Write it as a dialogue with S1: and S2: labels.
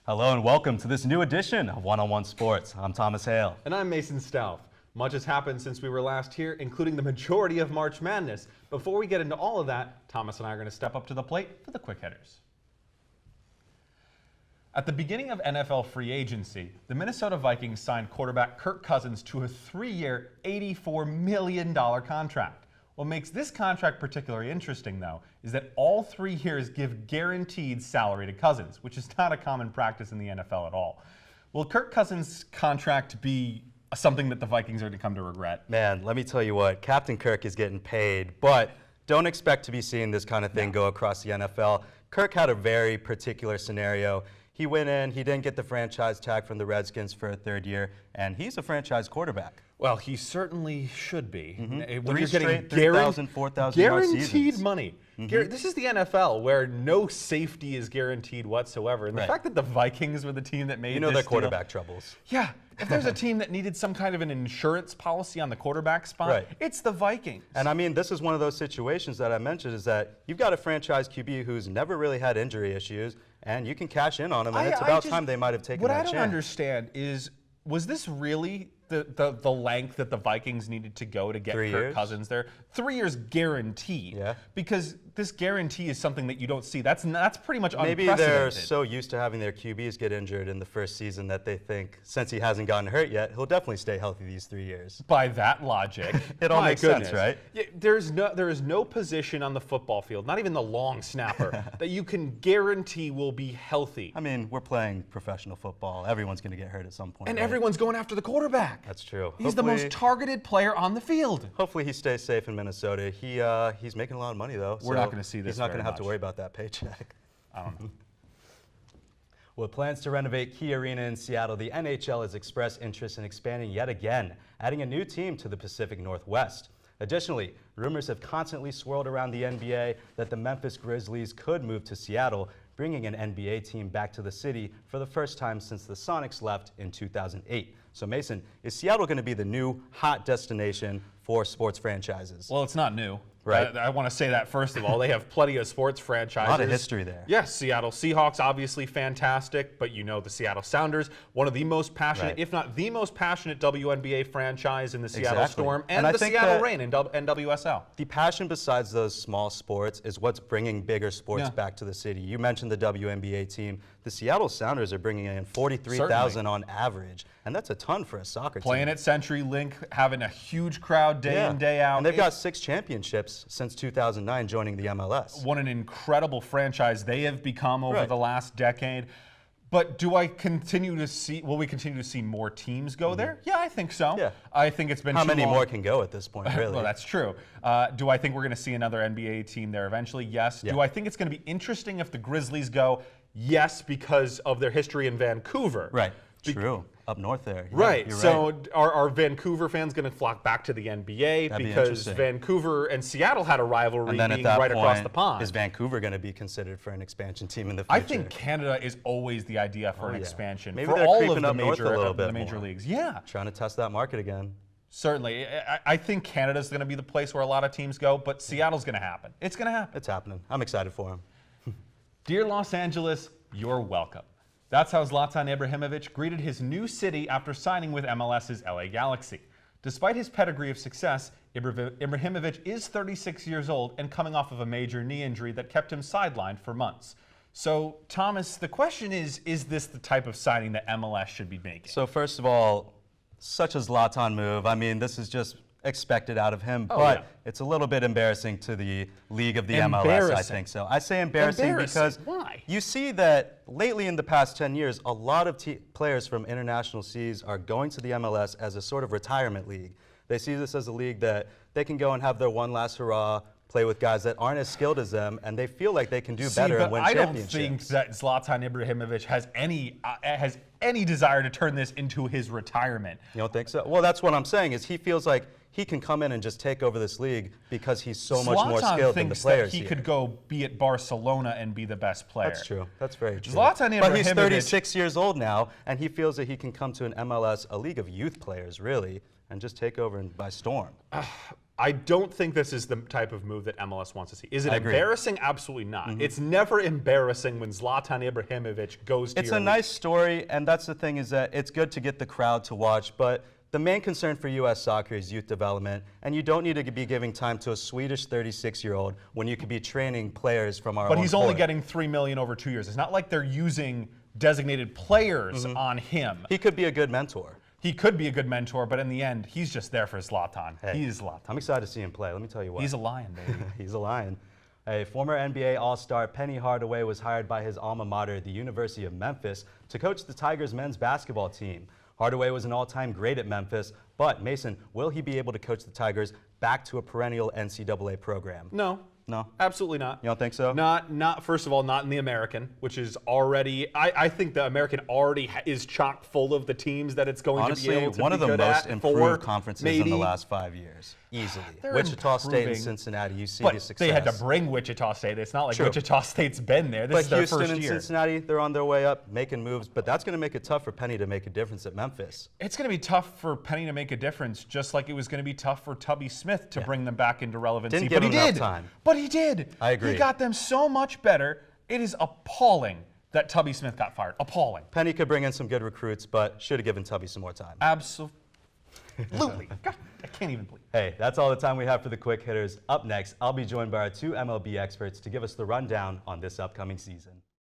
S1: Hello and welcome to this new edition of One-on-One Sports. I'm Thomas Hale.
S2: And I'm Mason Stalph. Much has happened since we were last here, including the majority of March Madness. Before we get into all of that, Thomas and I are going to step up to the plate for the quick hitters. At the beginning of NFL free agency, the Minnesota Vikings signed quarterback Kirk Cousins to a 3-year, $84 million contract. What makes this contract particularly interesting, though, is that all 3 years give guaranteed salary to Cousins, which is not a common practice in the NFL at all. Will Kirk Cousins' contract be something that the Vikings are to come to regret?
S1: Man, let me tell you what, Captain Kirk is getting paid, but don't expect to be seeing this kind of thing go across the NFL. Kirk had a very particular scenario. He went in, he didn't get the franchise tag from the Redskins for a 3rd year, and he's a franchise quarterback.
S2: Well, he certainly should be.
S1: Mm-hmm.
S2: When
S1: 3
S2: you're getting
S1: straight 3,000, 4,000 yard
S2: guaranteed
S1: seasons.
S2: money. This is the NFL, where no safety is guaranteed whatsoever. And the fact that the Vikings were the team that made this
S1: their
S2: deal,
S1: quarterback troubles.
S2: Yeah. If there's a team that needed some kind of an insurance policy on the quarterback spot, it's the Vikings.
S1: And I mean, this is one of those situations that I mentioned, is that you've got a franchise QB who's never really had injury issues, and you can cash in on him, and it's about time they might have taken that chance.
S2: What I don't understand is, was this really the length that the Vikings needed to go to get Kirk Cousins there? 3 years guaranteed.
S1: Yeah.
S2: Because this guarantee is something that you don't see. That's pretty much
S1: Maybe
S2: unprecedented.
S1: they're so used to having their QBs get injured in the first season that they think, since he hasn't gotten hurt yet, he'll definitely stay healthy these 3 years.
S2: By that logic,
S1: it all makes sense, right?
S2: Yeah, there is no position on the football field, not even the long snapper, that you can guarantee will be healthy.
S1: I mean, we're playing professional football. Everyone's going to get hurt at some point.
S2: And everyone's going after the quarterback.
S1: That's true.
S2: He's the most targeted player on the field.
S1: Hopefully he stays safe in Minnesota. He's making a lot of money, though.
S2: We're not going to see this.
S1: He's not going to have to worry about that paycheck.
S2: I don't know.
S1: With plans to renovate Key Arena in Seattle, the NHL has expressed interest in expanding yet again, adding a new team to the Pacific Northwest. Additionally, rumors have constantly swirled around the NBA that the Memphis Grizzlies could move to Seattle, bringing an NBA team back to the city for the first time since the Sonics left in 2008. So Mason, is Seattle going to be the new hot destination for sports franchises?
S2: Well, it's not new.
S1: Right.
S2: I want to say that first of all. They have plenty of sports franchises.
S1: A lot of history there.
S2: Yes, Seattle Seahawks, obviously fantastic, but you know the Seattle Sounders, one of the most passionate, if not the most passionate WNBA franchise in the Seattle Storm, and the Seattle Reign in NWSL.
S1: The passion besides those small sports is what's bringing bigger sports back to the city. You mentioned the WNBA team. The Seattle Sounders are bringing in 43,000 on average, and that's a ton for a soccer team.
S2: Playing at CenturyLink, having a huge crowd day in, day out.
S1: And they've got 6 championships since 2009, joining the MLS.
S2: What an incredible franchise they have become over the last decade. But do I continue to see, will we continue to see more teams go there? Yeah, I think so.
S1: Yeah.
S2: I think it's been
S1: How many more can go at this point, really?
S2: Well, that's true. Do I think we're going to see another NBA team there eventually? Yes. Do I think it's going to be interesting if the Grizzlies go? Yes, because of their history in Vancouver.
S1: Right. True. Up north there. Yeah,
S2: right. So are Vancouver fans going to flock back to the NBA because Vancouver and Seattle had a rivalry
S1: and then
S2: being
S1: at that
S2: right
S1: point,
S2: across the pond?
S1: Is Vancouver going to be considered for an expansion team in the future?
S2: I think Canada is always the idea for an expansion.
S1: Maybe
S2: for
S1: they're
S2: all
S1: creeping
S2: of the
S1: up north a little bit
S2: major
S1: more.
S2: leagues. Yeah.
S1: Trying to test that market again.
S2: Certainly. I think Canada's going to be the place where a lot of teams go, but Seattle's going to happen. It's going to happen.
S1: It's happening. I'm excited for them.
S2: Dear Los Angeles, you're welcome. That's how Zlatan Ibrahimovic greeted his new city after signing with MLS's LA Galaxy. Despite his pedigree of success, Ibrahimovic is 36 years old and coming off of a major knee injury that kept him sidelined for months. So, Thomas, the question is this the type of signing that MLS should be making?
S1: So, first of all, such a Zlatan move. I mean, this is just expected out of him, but it's a little bit embarrassing to the league of the MLS, I think so. I say embarrassing because you see that lately in the past 10 years, a lot of players from international seas are going to the MLS as a sort of retirement league. They see this as a league that they can go and have their one last hurrah, play with guys that aren't as skilled as them, and they feel like they can do better and win championships.
S2: I don't think that Zlatan Ibrahimovic has any desire to turn this into his retirement.
S1: You don't think so? Well, that's what I'm saying, is he feels like he can come in and just take over this league because he's so much more skilled than the players.
S2: That he could go be at Barcelona and be the best player.
S1: That's true. That's very true.
S2: Zlatan Ibrahimovic,
S1: but he's 36 years old now, and he feels that he can come to an MLS, a league of youth players, really, and just take over by storm.
S2: I don't think this is the type of move that MLS wants to see. Is it embarrassing? Absolutely not. It's never embarrassing when Zlatan Ibrahimovic goes to
S1: It's a nice story, and that's the thing, is that it's good to get the crowd to watch, but the main concern for U.S. soccer is youth development, and you don't need to be giving time to a Swedish 36-year-old when you could be training players from our own
S2: But he's only
S1: court.
S2: getting $3 million over 2 years. It's not like they're using designated players on him.
S1: He could be a good mentor.
S2: He could be a good mentor, but in the end, he's just there for Zlatan.
S1: Hey,
S2: He's Zlatan.
S1: I'm excited to see him play. Let me tell you what.
S2: He's a lion, baby.
S1: He's a lion. A former NBA All-Star Penny Hardaway was hired by his alma mater, the University of Memphis, to coach the Tigers men's basketball team. Hardaway was an all-time great at Memphis, but Mason, will he be able to coach the Tigers back to a perennial NCAA program?
S2: No.
S1: No?
S2: Absolutely not.
S1: You don't think so?
S2: Not. First of all, not in the American, which is already. I think the American already is chock full of the teams that it's going
S1: Honestly,
S2: to be able to
S1: one
S2: be
S1: of the
S2: good
S1: most
S2: at.
S1: improved conferences in the
S2: maybe.
S1: last 5 years, easily.
S2: They're
S1: Wichita State and
S2: improving.
S1: Cincinnati, you see
S2: But
S1: the success.
S2: they had to bring Wichita State. It's not like
S1: True.
S2: Wichita State's been there. This
S1: But
S2: is their
S1: Houston
S2: first
S1: and
S2: year.
S1: Cincinnati, they're on their way up, making moves, but that's going to make it tough for Penny to make a difference at Memphis.
S2: It's going to be tough for Penny to make a difference, just like it was going to be tough for Tubby Smith to bring them back into relevancy.
S1: Didn't give
S2: but he
S1: him enough
S2: did.
S1: time.
S2: But he did.
S1: I agree.
S2: He got them so much better. It is appalling that Tubby Smith got fired. Appalling.
S1: Penny could bring in some good recruits, but should have given Tubby some more time.
S2: Absolutely. God, I can't even believe it.
S1: Hey, that's all the time we have for the quick hitters. Up next, I'll be joined by our two MLB experts to give us the rundown on this upcoming season.